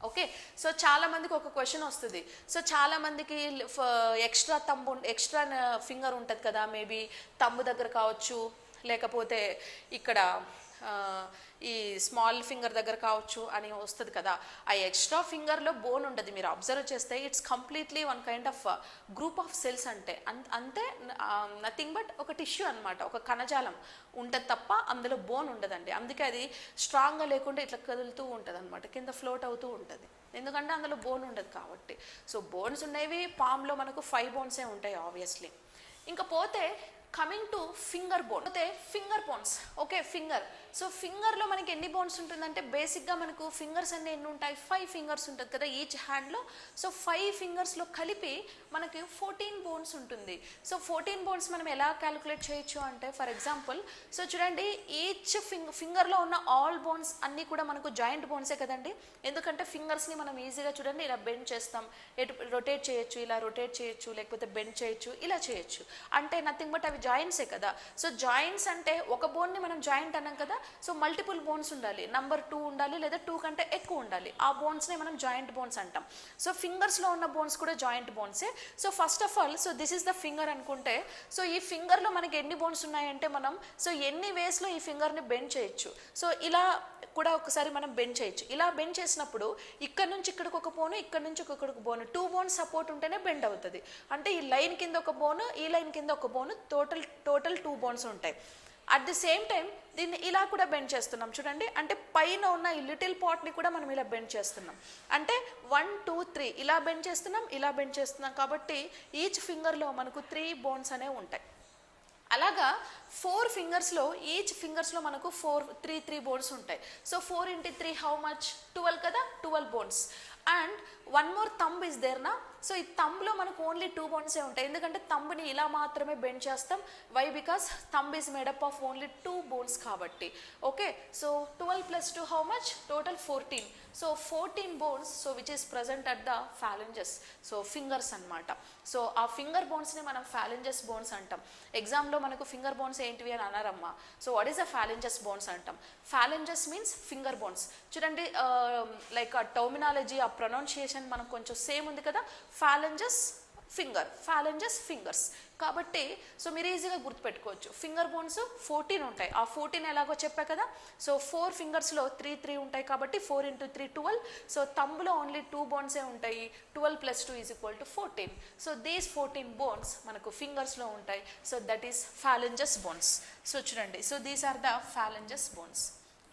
Okay, so చాలా మందికి ఒక క్వశ్చన్ వస్తుంది. సో చాలా మందికి ఎక్స్ట్రా ఫింగర్ ఉంటుంది కదా, మేబీ తంబు దగ్గర కావచ్చు, లేకపోతే ఇక్కడ ఈ స్మాల్ ఫింగర్ దగ్గర కావచ్చు అని వస్తుంది కదా. ఆ ఎక్స్ట్రా ఫింగర్లో బోన్ ఉండదు. మీరు అబ్జర్వ్ చేస్తే it's completely one kind of group of cells. అంతే నథింగ్ బట్ ఒక టిష్యూ అనమాట, ఒక కణజాలం ఉంటుంది తప్ప అందులో బోన్ ఉండదండి. అందుకే అది స్ట్రాంగ్గా లేకుండా ఇట్లా కదులుతూ ఉంటుంది అనమాట, కింద ఫ్లోట్ అవుతూ ఉంటుంది, ఎందుకంటే అందులో బోన్ ఉండదు కాబట్టి. సో బోన్స్ ఉండేవి పామ్లో మనకు 5 బోన్సే ఉంటాయి ఆబ్వియస్లీ. ఇంకా పోతే కమింగ్ టు ఫింగర్ బోన్. అయితే finger bones. Okay, finger. So ఫింగర్లో మనకి ఎన్ని బోన్స్ ఉంటుందంటే బేసిక్గా మనకు ఫింగర్స్ అన్నీ ఎన్ని ఉంటాయి, 5 ఫింగర్స్ ఉంటుంది కదా ఈచ్ హ్యాండ్లో. సో 5 ఫింగర్స్లో కలిపి మనకి 14 బోన్స్ ఉంటుంది. సో 14 బోన్స్ మనం ఎలా క్యాలిక్యులేట్ చేయొచ్చు అంటే ఫర్ ఎగ్జాంపుల్, సో చూడండి ఈచ్ ఫింగర్లో ఉన్న ఆల్ బోన్స్ అన్నీ కూడా మనకు జాయింట్ బోన్సే కదండి. ఎందుకంటే ఫింగర్స్ని మనం ఈజీగా చూడండి ఇలా బెండ్ చేస్తాం, రొటేట్ చేయొచ్చు, ఇలా రొటేట్ చేయొచ్చు, లేకపోతే బెండ్ చేయొచ్చు, ఇలా చేయొచ్చు. అంటే నథింగ్ బట్ అవి జాయింట్సే కదా. సో జాయింట్స్ అంటే ఒక బోన్ని మనం జాయింట్ అన్నాం కదా. సో మల్టిపుల్ బోన్స్ ఉండాలి, నంబర్ 2 ఉండాలి, లేదా 2 కంటే ఎక్కువ ఉండాలి. ఆ బోన్స్ని మనం జాయింట్ బోన్స్ అంటాం. సో ఫింగర్స్లో ఉన్న బోన్స్ కూడా జాయింట్ బోన్సే. So first of all, so this is the finger అనుకుంటే, సో ఈ ఫింగర్లో మనకి ఎన్ని బోన్స్ ఉన్నాయంటే మనం సో ఎన్ని వేస్లో ఈ ఫింగర్ని బెండ్ చేయొచ్చు. సో ఇలా కూడా ఒకసారి మనం బెండ్ చేయొచ్చు. ఇలా బెండ్ చేసినప్పుడు ఇక్కడ నుంచి ఇక్కడికి ఒక బోను, ఇక్కడ నుంచి ఇక్కడికి బోను, 2 బోన్స్ సపోర్ట్ ఉంటేనే బెండ్ అవుతుంది. అంటే ఈ లైన్ కింద ఒక బోను, ఈ లైన్ కింద ఒక బోను, టోటల్ 2 బోన్స్ ఉంటాయి. అట్ ది సేమ్ టైం దీన్ని ఇలా కూడా బెండ్ చేస్తున్నాం చూడండి. అంటే పైన ఉన్న ఈ లిటిల్ పాట్ని కూడా మనం ఇలా బెండ్ చేస్తున్నాం. అంటే 1 2 3 ఇలా బెండ్ చేస్తున్నాం, ఇలా బెండ్ చేస్తున్నాం. కాబట్టి ఈచ్ ఫింగర్లో మనకు 3 బోన్స్ అనేవి ఉంటాయి. అలాగా 4 ఫింగర్స్లో ఈచ్ ఫింగర్స్లో మనకు 3 బోన్స్ ఉంటాయి. సో 4 into 3 హౌ మచ్, 12 కదా, 12 bones. And one more thumb is there నా. సో ఈ థంబ్లో మనకు ఓన్లీ 2 బోన్సే ఉంటాయి, ఎందుకంటే థంబ్ని ఇలా మాత్రమే బెండ్ చేస్తాం. Why? Because thumb is made up of only 2 bones కాబట్టి. Okay, so 12 + 2 how much, total 14. So 14 bones, so which is present at the phalanges. So fingers అనమాట. సో ఆ ఫింగర్ బోన్స్ని మనం ఫాలెంజెస్ బోన్స్ అంటాం. ఎగ్జామ్లో మనకు ఫింగర్ బోన్స్ ఏంటివి అని అన్నారమ్మా. So what is the phalanges bones అంటాం. Phalanges means finger bones. చూడండి లైక్ ఆ టర్మినాలజీ, ఆ ప్రొనౌన్సియేషన్ మనకు కొంచెం సేమ్ ఉంది కదా. Phalanges finger, phalanges fingers. కాబట్టి సో మీరు ఈజీగా గుర్తుపెట్టుకోవచ్చు. ఫింగర్ బోన్స్ 14 ఉంటాయి. ఆ 14 ఎలాగో చెప్పా కదా. సో 4 ఫింగర్స్లో 3 ఉంటాయి కాబట్టి 4 into 3 12. సో థంబ్లో ఓన్లీ 2 బోన్సే ఉంటాయి. 12 + 2 = 14. సో దీస్ 14 బోన్స్ మనకు ఫింగర్స్లో ఉంటాయి. So that is phalanges bones. So చూడండి, so these are the phalanges bones.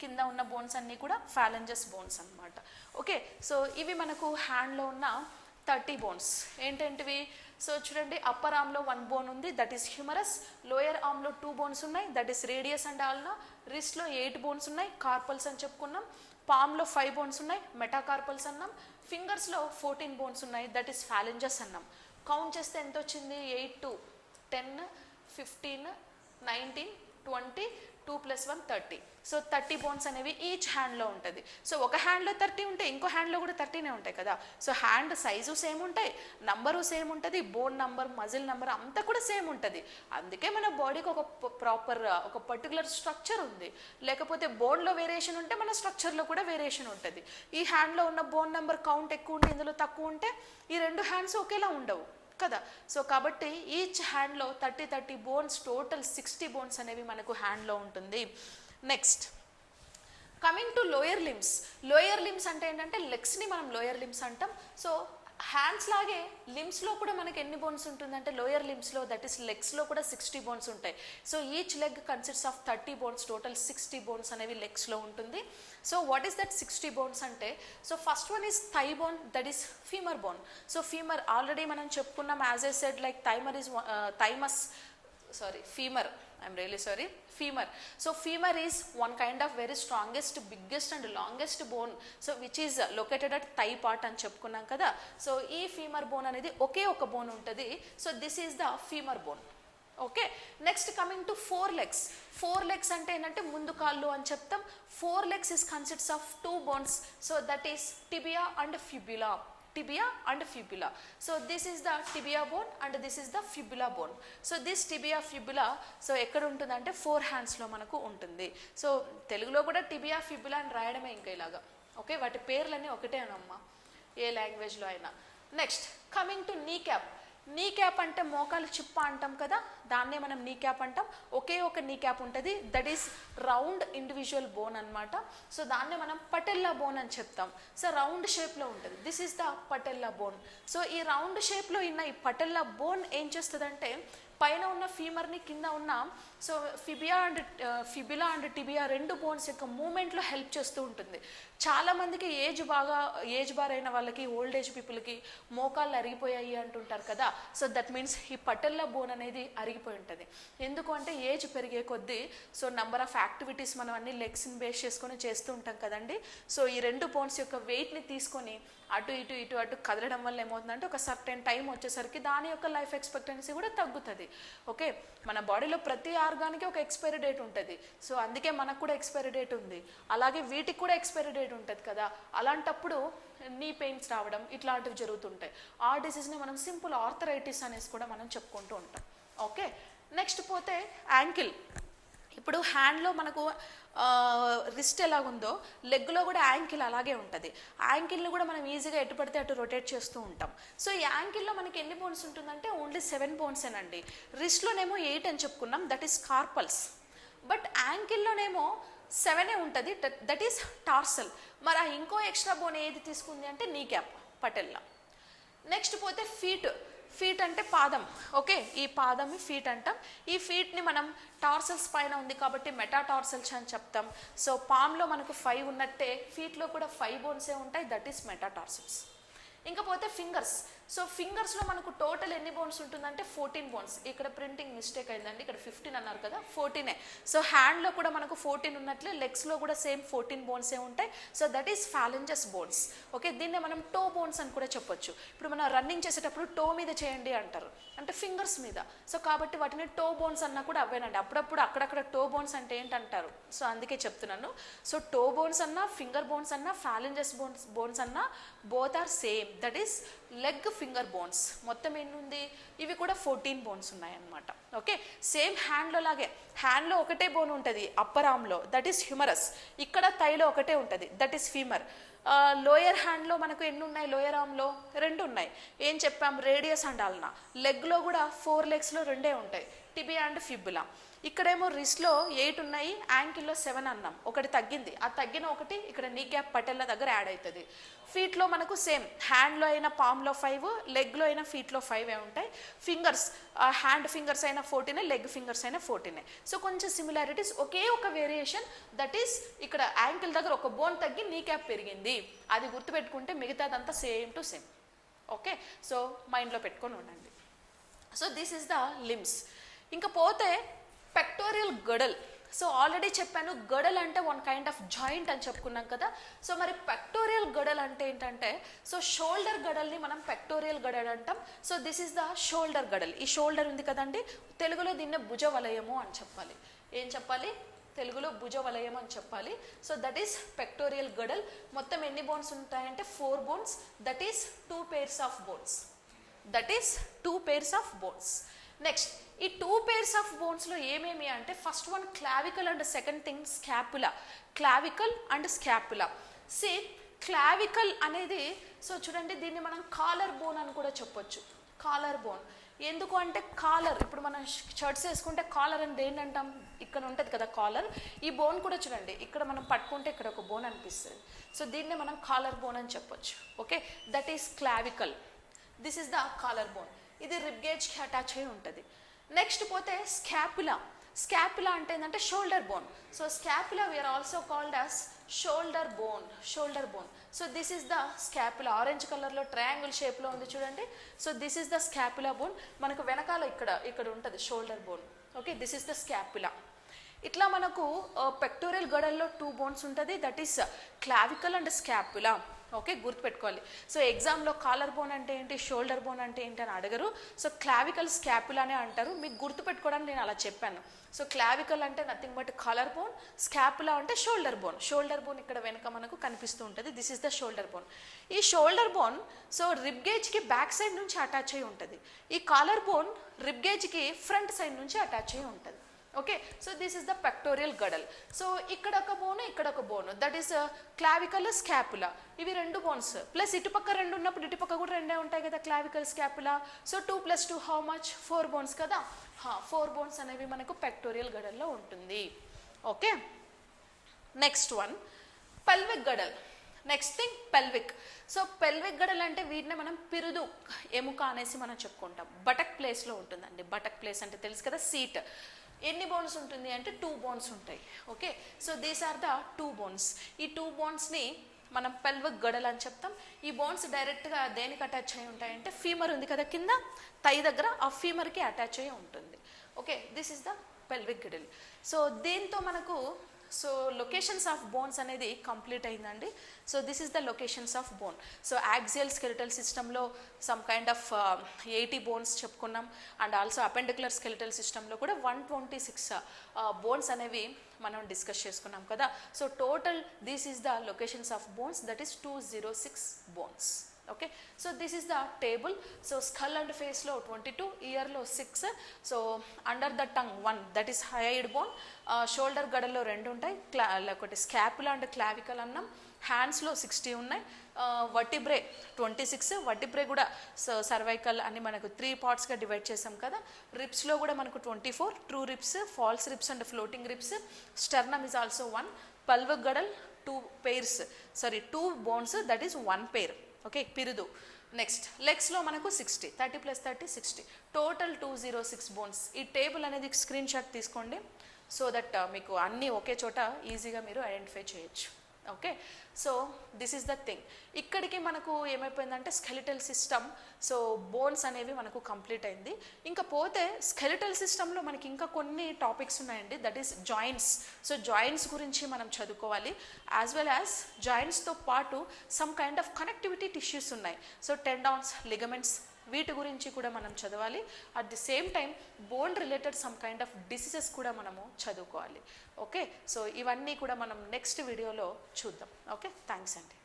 కింద ఉన్న బోన్స్ అన్నీ కూడా ఫాలెంజెస్ బోన్స్ అనమాట. ఓకే, సో ఇవి మనకు హ్యాండ్లో ఉన్న 30 బోన్స్ ఏంటంటివి. సో చూడండి, అప్పర్ ఆర్మ్లో 1 బోన్ ఉంది, దట్ ఈస్ హ్యూమరస్. లోయర్ ఆర్మ్లో 2 బోన్స్ ఉన్నాయి, that is radius and ulna. రిస్ట్లో 8 బోన్స్ ఉన్నాయి, కార్పల్స్ అని చెప్పుకున్నాం. పామ్లో 5 బోన్స్ ఉన్నాయి, మెటాకార్పల్స్ అన్నాం. ఫింగర్స్లో 14 బోన్స్ ఉన్నాయి, దట్ ఈస్ ఫాలెంజెస్ అన్నాం. కౌంట్ చేస్తే ఎంత వచ్చింది, 8 2 10 15 19 20 2 + 1 30. సో 30 బోన్స్ అనేవి ఈచ్ హ్యాండ్లో ఉంటుంది. సో ఒక హ్యాండ్లో 30 ఉంటాయి, ఇంకో హ్యాండ్లో కూడా 30నే ఉంటాయి కదా. సో హ్యాండ్ సైజు సేమ్ ఉంటాయి, నంబరు సేమ్ ఉంటుంది, బోన్ నంబర్, మజిల్ నంబర్ అంతా కూడా సేమ్ ఉంటుంది. అందుకే మన బాడీకి ఒక ప్రాపర్ ఒక పర్టికులర్ స్ట్రక్చర్ ఉంది. లేకపోతే బోన్లో వేరియేషన్ ఉంటే మన స్ట్రక్చర్లో కూడా వేరియేషన్ ఉంటుంది. ఈ హ్యాండ్లో ఉన్న బోన్ నెంబర్ కౌంట్ ఎక్కువ ఉంటే, ఇందులో తక్కువ ఉంటే ఈ 2 హ్యాండ్స్ ఒకేలా ఉండవు కదా. సో కాబట్టి ఈచ్ హ్యాండ్లో 30 బోన్స్, టోటల్ 60 బోన్స్ అనేవి మనకు హ్యాండ్లో ఉంటుంది. Next coming to lower limbs. Lower limbs అంటే ఏంటంటే లెగ్స్ని మనం లోయర్ లిమ్స్ అంటాం. సో హ్యాండ్స్ లాగే లిమ్స్లో కూడా మనకి ఎన్ని బోన్స్ ఉంటుందంటే లోయర్ లిమ్స్లో, దట్ ఈస్ లెగ్స్లో కూడా 60 బోన్స్ ఉంటాయి. So each leg consists of 30 bones, total 60 bones అనేవి లెగ్స్లో ఉంటుంది. So what is that 60 bones అంటే, so first one is thigh bone, that is femur bone. So femur already మనం చెప్పుకున్నాం, as I said like thymus sorry, femur, I'm really sorry, femur. So femur is one kind of very strongest, biggest and longest bone, so which is located at thigh part అని చెప్పుకున్నాం కదా. So ఈ femur bone అనేది ఒకే ఒక bone ఉంటుంది. So this is the femur bone. Okay, next coming to four legs అంటే ఏంటంటే ముందు కాళ్ళు అని చెప్తాం. 4 legs is consists of 2 bones, so that is tibia and fibula. So this is the tibia bone and this is the fibula bone. So this tibia fibula, so ఎక్కడ ఉంటుందంటే 4 hands లో మనకు ఉంటుంది. సో తెలుగులో కూడా tibia fibula అని రాయడమే ఇంకా ఇలాగా. ఓకే, వాటి పేర్లన్నీ ఒకటేనమ్మా ఏ లాంగ్వేజ్లో అయినా. నెక్స్ట్ కమింగ్ టు నీ క్యాప్ అంటే మోకాలు చిప్ప అంటాం కదా, దాన్నే మనం నీ క్యాప్ అంటాం. ఒకే ఒక నీ క్యాప్ ఉంటుంది, that is round individual bone అనమాట. సో దాన్నే మనం పటెల్లా బోన్ అని చెప్తాం. సో రౌండ్ షేప్లో ఉంటుంది, this is the patella bone. So ఈ రౌండ్ షేప్లో ఉన్న ఈ పటెల్లా బోన్ ఏం చేస్తుందంటే పైన ఉన్న ఫీమర్ని కింద ఉన్న సో ఫిబిలా అండ్ టిబియా రెండు బోన్స్ యొక్క మూమెంట్లో హెల్ప్ చేస్తూ ఉంటుంది. చాలామందికి ఏజ్ బార్ అయిన వాళ్ళకి, ఓల్డ్ ఏజ్ పీపుల్కి మోకాళ్ళు అరిగిపోయాయి అంటుంటారు కదా. సో దట్ మీన్స్ ఈ పటెల్లా బోన్ అనేది అరిగిపోయి ఉంటుంది. ఎందుకు అంటే ఏజ్ పెరిగే కొద్దీ సో నంబర్ ఆఫ్ యాక్టివిటీస్ మనం అన్ని లెగ్స్ని బేస్ చేసుకొని చేస్తూ ఉంటాం కదండి. సో ఈ రెండు బోన్స్ యొక్క వెయిట్ని తీసుకొని అటు ఇటు కదలడం వల్ల ఏమవుతుందంటే ఒక సర్టెన్ టైం వచ్చేసరికి దాని యొక్క లైఫ్ ఎక్స్పెక్టెన్సీ కూడా తగ్గుతుంది. ఓకే, మన బాడీలో ప్రతి ఆర్గాన్కి ఒక ఎక్స్పైరీ డేట్ ఉంటుంది. సో అందుకే మనకు కూడా ఎక్స్పైరీ డేట్ ఉంది, అలాగే వీటికి కూడా ఎక్స్పైరీ డేట్ ఉంటుంది కదా. అలాంటప్పుడు నీ పెయిన్స్ రావడం ఇట్లాంటివి జరుగుతుంటాయి. ఆ డిసీజ్ని మనం సింపుల్ ఆర్థరైటిస్ అనేసి కూడా మనం చెప్పుకుంటూ ఉంటాం. ఓకే, నెక్స్ట్ పోతే యాంకిల్. ఇప్పుడు హ్యాండ్లో మనకు రిస్ట్ ఎలాగుందో లెగ్లో కూడా యాంకిల్ అలాగే ఉంటుంది. యాంకిల్ని కూడా మనం ఈజీగా ఎటు పడితే అటు రొటేట్ చేస్తూ ఉంటాం. సో ఈ యాంకిల్లో మనకి ఎన్ని బోన్స్ ఉంటుందంటే ఓన్లీ 7 బోన్సేనండి. రిస్ట్లోనేమో 8 అని చెప్పుకున్నాం, దట్ ఈస్ కార్పల్స్. బట్ యాంకిల్లోనేమో 7 ఉంటుంది, దట్ ఈస్ టార్సల్. మరి ఆ ఇంకో ఎక్స్ట్రా బోన్ ఏది తీసుకుంది అంటే నీ క్యాప్, పటెల్లా. నెక్స్ట్ పోతే ఫీట్ అంటే పాదం. ఓకే, ఈ పాదంని ఫీట్ అంటాం. ఈ ఫీట్ని మనం టార్సల్స్ పైన ఉంది కాబట్టి మెటాటార్సల్స్ అని చెప్తాం. సో పామ్లో మనకు 5 ఉన్నట్టే ఫీట్లో కూడా 5 బోన్సే ఉంటాయి, దట్ ఈస్ మెటాటార్సల్స్. ఇంకా పోతే ఫింగర్స్. సో ఫింగర్స్లో మనకు టోటల్ ఎన్ని బోన్స్ ఉంటుందంటే 14 బోన్స్. ఇక్కడ ప్రింటింగ్ మిస్టేక్ అయిందండి, ఇక్కడ 15 అన్నారు కదా, 14. సో హ్యాండ్లో కూడా మనకు 14 ఉన్నట్లే లెగ్స్లో కూడా సేమ్ 14 బోన్సే ఉంటాయి. So that is phalanges bones. Okay, దీన్నే మనం టో బోన్స్ అని కూడా చెప్పొచ్చు. ఇప్పుడు మనం రన్నింగ్ చేసేటప్పుడు టో మీద చేయండి అంటారు, అంటే ఫింగర్స్ మీద. సో కాబట్టి వాటిని టో బోన్స్ అన్నా కూడా అవేనండి. అప్పుడప్పుడు అక్కడక్కడ టో బోన్స్ అంటే ఏంటంటారు, సో అందుకే చెప్తున్నాను. సో టో బోన్స్ అన్నా, ఫింగర్ బోన్స్ అన్నా, ఫాలెంజస్ బోన్స్ అన్నా, both are same, that is leg finger bones. మొత్తం ఎన్ని ఉంది, ఇవి కూడా 14 బోన్స్ ఉన్నాయన్నమాట. ఓకే, సేమ్ హ్యాండ్లో లాగే, హ్యాండ్లో ఒకటే బోన్ ఉంటుంది అప్పర్ ఆర్మ్లో, దట్ ఈస్ హ్యూమరస్. ఇక్కడ థైలో ఒకటే ఉంటుంది, దట్ ఈస్ ఫీమర్. లోయర్ హ్యాండ్లో మనకు ఎన్ని ఉన్నాయి, లోయర్ ఆర్మ్లో 2 ఉన్నాయి. ఏం చెప్పాం, రేడియస్ అండ్ అల్నా. లెగ్లో కూడా 4 లెగ్స్లో 2 ఉంటాయి, టిబియా అండ్ ఫిబులా. ఇక్కడేమో రిస్ట్లో 8 ఉన్నాయి, యాంకిల్లో 7 అన్నాం, ఒకటి తగ్గింది. ఆ తగ్గిన ఒకటి ఇక్కడ నీ క్యాప్ పటెల్లా దగ్గర యాడ్ అవుతుంది. ఫీట్లో మనకు సేమ్, హ్యాండ్లో అయినా పామ్లో 5, లెగ్లో అయినా ఫీట్లో 5 ఉంటాయి. ఫింగర్స్, హ్యాండ్ ఫింగర్స్ అయినా 14, లెగ్ ఫింగర్స్ అయినా 14. సో కొంచెం సిమిలారిటీస్, ఒకే ఒక వేరియేషన్, దట్ ఈస్ ఇక్కడ యాంకిల్ దగ్గర ఒక బోన్ తగ్గి నీ క్యాప్ పెరిగింది. అది గుర్తుపెట్టుకుంటే మిగతాదంతా same to same. Okay, so మైండ్లో పెట్టుకొని ఉండండి. So this is the limbs. ఇంకా పోతే పెక్టోరియల్ గడల్. సో ఆల్రెడీ చెప్పాను, గడల్ అంటే వన్ కైండ్ ఆఫ్ జాయింట్ అని చెప్పుకున్నాం కదా. సో మరి పెక్టోరియల్ గడల్ అంటే ఏంటంటే, సో షోల్డర్ గడల్ని మనం పెక్టోరియల్ గడల్ అంటాం. So this is the shoulder girdle. ఈ షోల్డర్ ఉంది కదండి, తెలుగులో దీన్నే భుజ వలయము అని చెప్పాలి. ఏం చెప్పాలి, తెలుగులో భుజ వలయం అని చెప్పాలి. So that is pectoral girdle. మొత్తం ఎన్ని బోన్స్ ఉంటాయంటే 4 bones, that is 2 pairs of bones. That is 2 pairs of bones. Next ఈ 2 pairs of బోన్స్లో ఏమేమి అంటే, first one clavicle and second thing scapula. Clavicle and scapula. See clavicle అనేది, so చూడండి దీన్ని మనం కాలర్ బోన్ అని కూడా చెప్పొచ్చు. కాలర్ బోన్ ఎందుకు అంటే, కాలర్ ఇప్పుడు మనం షర్ట్స్ వేసుకుంటే కాలర్ అని దేన్ని అంటాం, ఇక్కడ ఉంటుంది కదా కాలర్. ఈ బోన్ కూడా చూడండి, ఇక్కడ మనం పట్టుకుంటే ఇక్కడ ఒక బోన్ అనిపిస్తుంది. సో దీన్నే మనం కాలర్ బోన్ అని చెప్పొచ్చు. Okay, that is clavicle. This is the collar bone. ఇది రిబ్గేజ్కి అటాచ్ అయి ఉంటుంది. నెక్స్ట్ పోతే స్కాపులా. స్కాపులా అంటే ఏంటంటే shoulder bone. So scapula we are also called as shoulder bone. Shoulder bone. So this is the scapula. Orange కలర్లో triangle షేప్లో ఉంది చూడండి. So this is the scapula bone. మనకు వెనకాల ఇక్కడ ఉంటుంది shoulder bone. Okay, this is the scapula. ఇట్లా మనకు పెక్టోరియల్ గడల్లో 2 బోన్స్ ఉంటుంది, that is clavicle and scapula. Okay, గుర్తుపెట్టుకోవాలి. సో ఎగ్జామ్లో కాలర్ బోన్ అంటే ఏంటి, షోల్డర్ బోన్ అంటే ఏంటి అని అడగరు. సో క్లావికల్ స్కాపులానే అంటారు. మీకు గుర్తుపెట్టుకోవడానికి నేను అలా చెప్పాను. సో క్లావికల్ అంటే nothing but collar bone, scapula అంటే షోల్డర్ బోన్. షోల్డర్ బోన్ ఇక్కడ వెనక మనకు కనిపిస్తూ ఉంటుంది. This is the shoulder bone. ఈ షోల్డర్ బోన్ సో రిబ్ గేజ్కి బ్యాక్ సైడ్ నుంచి అటాచ్ అయి ఉంటుంది. ఈ కాలర్ బోన్ రిబ్ గేజ్కి ఫ్రంట్ సైడ్ నుంచి అటాచ్ అయి ఉంటుంది. Okay, so this is the pectoral girdle. So ఇక్కడ ఒక బోను, ఇక్కడ ఒక బోను, దట్ ఈస్ క్లావికల్ స్కాపులా. ఇవి 2 బోన్స్ ప్లస్ ఇటుపక్క 2 ఉన్నప్పుడు ఇటుపక్క కూడా 2 ఉంటాయి కదా, clavicle scapula. So 2 + 2 how much, 4 bones కదా. 4 బోన్స్ అనేవి మనకు పెక్టోరియల్ గడల్లో ఉంటుంది. Okay, next one pelvic girdle. Next thing pelvic. So pelvic girdle అంటే వీటినే మనం పిరుదు ఎముక అనేసి మనం చెప్పుకుంటాం. బటక్ ప్లేస్లో ఉంటుందండి. బటక్ ప్లేస్ అంటే తెలుసు కదా, సీట్. ఎన్ని బోన్స్ ఉంటుంది అంటే 2 బోన్స్ ఉంటాయి. Okay, so these are the 2 bones. ఈ 2 బోన్స్ని మనం పెల్విక్ గడల్ అని చెప్తాం. ఈ బోన్స్ డైరెక్ట్గా దేనికి అటాచ్ అయి ఉంటాయంటే ఫీమర్ ఉంది కదా కింద థై దగ్గర, ఆ ఫీమర్కి అటాచ్ అయి ఉంటుంది. Okay, this is the pelvic girdle. So దీంతో మనకు సో లొకేషన్స్ ఆఫ్ బోన్స్ అనేది కంప్లీట్ అయిందండి. So this is the locations of bone. So axial skeletal సిస్టంలో సమ్ కైండ్ ఆఫ్ 80 బోన్స్ చెప్పుకున్నాం. అండ్ ఆల్సో అపెండికులర్ స్కెలిటల్ సిస్టంలో కూడా 126 బోన్స్ అనేవి మనం డిస్కస్ చేసుకున్నాం కదా. So total this is the locations of bones, that is 206 bones. Okay, so this is the table. So skull and ఫేస్లో 22, ఇయర్లో 6, so under the tongue 1, that is hyoid bone. Shoulder గడల్లో 2 ఉంటాయి, ఒకటి scapula and clavicle అన్నాం. హ్యాండ్స్లో 60 ఉన్నాయి. Vertebrae 26, vertebrae కూడా cervical అని మనకు 3 పార్ట్స్గా డివైడ్ చేసాం కదా. రిప్స్లో కూడా మనకు 24, true ribs, false ribs and floating ribs. Sternum is also 1. Pelvic girdle 2 bones, that is 1 pair. Okay, పిరుదు. నెక్స్ట్ లెగ్స్లో మనకు 60, 30 + 30 60, టోటల్ 206 బోన్స్. ఈ టేబుల్ అనేది స్క్రీన్ షాట్ తీసుకోండి, సో దట్ మీకు అన్నీ ఒకే చోట ఈజీగా మీరు ఐడెంటిఫై చేయొచ్చు. Okay, so this is the thing. ఇక్కడికి మనకు ఏమైపోయిందంటే స్కెలిటల్ సిస్టమ్, సో బోన్స్ అనేవి మనకు కంప్లీట్ అయింది. ఇంకా పోతే స్కెలిటల్ సిస్టంలో మనకి ఇంకా కొన్ని టాపిక్స్ ఉన్నాయండి, that is joints. So joints గురించి మనం చదువుకోవాలి. యాజ్ వెల్ యాజ్ జాయింట్స్తో పాటు some kind of connectivity tissues ఉన్నాయి. సో టెండాన్స్, లిగమెంట్స్, వీటి గురించి కూడా మనం చదవాలి. At the same time bone related some kind of diseases కూడా మనము చదువుకోవాలి. ఓకే, సో ఇవన్నీ కూడా మనం నెక్స్ట్ వీడియోలో చూద్దాం. ఓకే, థ్యాంక్స్ అండి.